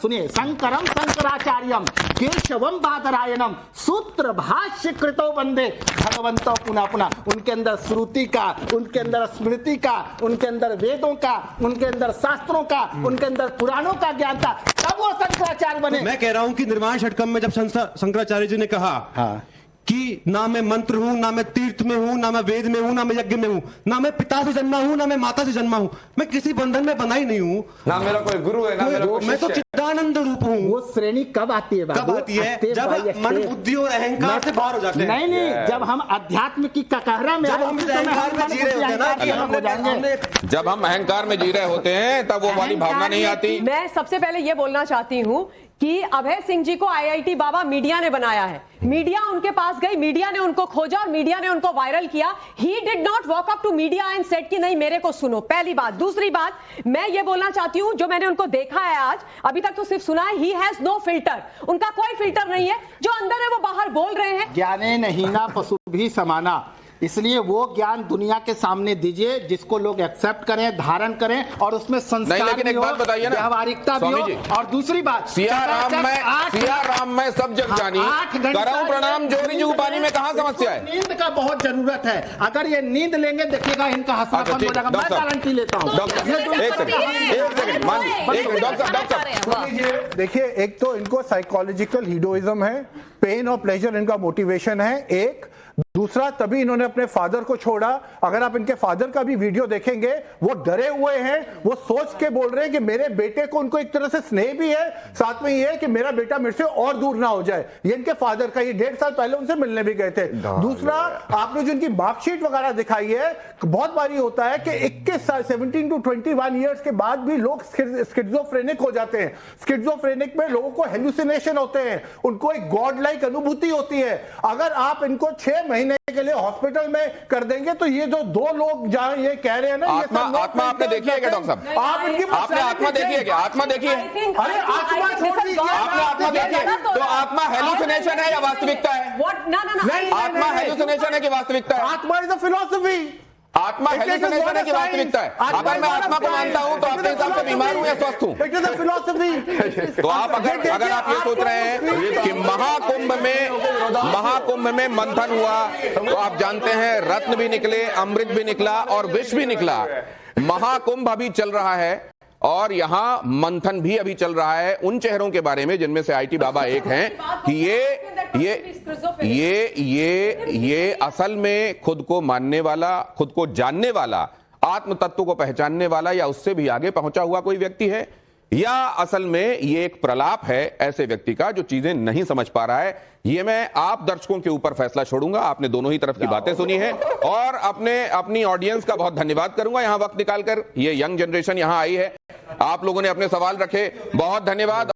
सुनिए, शंकरम शंकराचार्यम केशवम बादरायणम सूत्र भाष्य कृतो वंदे भगवंतो पुनः पुनः। उनके अंदर श्रुति का, उनके अंदर स्मृति का, उनके अंदर वेदों का, उनके अंदर शास्त्रों का, उनके अंदर पुराणों का ज्ञान था, तब वो शंकराचार्य बने। मैं कह रहा हूं कि निर्वाण षटकम में जब शंकराचार्य जी ने कहा कि ना मैं मंत्र हूं, ना मैं तीर्थ में हूं, ना मैं वेद में हूं, ना मैं यज्ञ में हूं, ना मैं पिता से जन्मा हूं, ना मैं माता से जन्मा हूं, मैं किसी बंधन में बंधा ही नहीं हूं, ना मेरा कोई गुरु है, ना मेरा कोई मैं तो चिदानंद रूप हूं। वो श्रेणी कब आती है? कब आती है? जब मन बुद्धि और अहंकार से बाहर हो जाते हैं। नहीं, जब हम अध्यात्म की ककहरा में, जब हम अहंकार में जी रहे होते हैं ना, जब हम अहंकार में जी रहे होते हैं तब वो वाली भावना नहीं आती। मैं सबसे पहले ये बोलना चाहती हूँ कि अभय सिंह जी को आईआईटी बाबा मीडिया ने बनाया है। मीडिया उनके पास गई, मीडिया ने उनको खोजा और मीडिया ने उनको वायरल किया। He did not walk up to media and said कि नहीं मेरे को सुनो। पहली बात। दूसरी बात, मैं ये बोलना चाहती हूं, जो मैंने उनको देखा है आज, अभी तक तो सिर्फ सुना है, ही हैज नो फिल्टर। उनका कोई फिल्टर नहीं है, जो अंदर है वो बाहर बोल रहे हैं। ज्ञाने नहीं ना पशु भी समाना, इसलिए वो ज्ञान दुनिया के सामने दीजिए जिसको लोग एक्सेप्ट करें, धारण करें, और उसमें संस्कार भी हो, व्यावहारिकता भी हो। और दूसरी बात, सिया राम में सब जग जानी, करम प्रणाम जोरी जुग पानी में कहाँ समस्या है? नींद का बहुत जरूरत है। अगर ये नींद लेंगे देखिएगा इनका हंसना बंद हो जाएगा। मैं गारंटी लेता हूँ। देखिए, एक तो इनको साइकोलॉजिकल हीरोइज्म है, पेन और प्लेजर इनका मोटिवेशन है एक। दूसरा, तभी इन्होंने अपने फादर को छोड़ा। अगर आप इनके फादर का भी वीडियो देखेंगे, वो डरे हुए हैं, वो सोच के बोल रहे हैं कि मेरे बेटे को, उनको एक तरह से स्नेह भी है, साथ में ये है कि मेरा बेटा मेरे से और दूर ना हो जाए। ये इनके फादर का, ये 1.5 साल पहले उनसे मिलने भी गए थे। दूसरा, आपने जो इनकी मार्कशीट वगैरह दिखाई है, बहुत बारी होता है कि 21 साल 17 to 21 ईयर्स के बाद भी लोग स्किज़ोफ्रेनिक हो जाते हैं। स्किज़ोफ्रेनिक में लोगों को हेलुसिनेशन होते हैं, उनको एक गॉड लाइक अनुभूति होती है। अगर आप इनको 6 महीने के लिए हॉस्पिटल में कर देंगे तो ये जो 2 लोग जहां ये कह रहे हैं ना, आत्मा आपने देखी है क्या डॉक्टर साहब? आप इनकी आपने आत्मा देखी है क्या? आत्मा देखी है? अरे आत्मा छोड़ दीजिए, आपने आत्मा देखी है? तो आत्मा हेलुसिनेशन है या वास्तविकता है? आत्मा हेलुसिनेशन है कि वास्तविकता है? आत्मा इज अ फिलॉसफी। आत्मा हेलुसिनेशन है कि वास्तविकता है? अगर मैं आत्मा को मानता हूं तो अपने हिसाब से बीमार हूं या स्वस्थ हूं? It is a philosophy. तो आप अगर आप ये सोच रहे हैं कि महाकुंभ में मंथन हुआ, तो आप जानते हैं रत्न भी निकले, अमृत भी निकला और विष भी निकला। महाकुंभ अभी चल रहा है और यहाँ मंथन भी अभी चल रहा है उन चेहरों के बारे में जिनमें से आईटी बाबा एक हैं कि ये असल में खुद को मानने वाला, खुद को जानने वाला, आत्म तत्व को पहचानने वाला या उससे भी आगे पहुंचा हुआ कोई व्यक्ति है, या असल में ये एक प्रलाप है ऐसे व्यक्ति का जो चीजें नहीं समझ पा रहा है। ये मैं आप दर्शकों के ऊपर फैसला छोड़ूंगा। आपने दोनों ही तरफ की बातें सुनी है और अपनी ऑडियंस का बहुत धन्यवाद करूंगा। यहां वक्त निकालकर ये यंग जनरेशन यहां आई है, आप लोगों ने अपने सवाल रखे, बहुत धन्यवाद।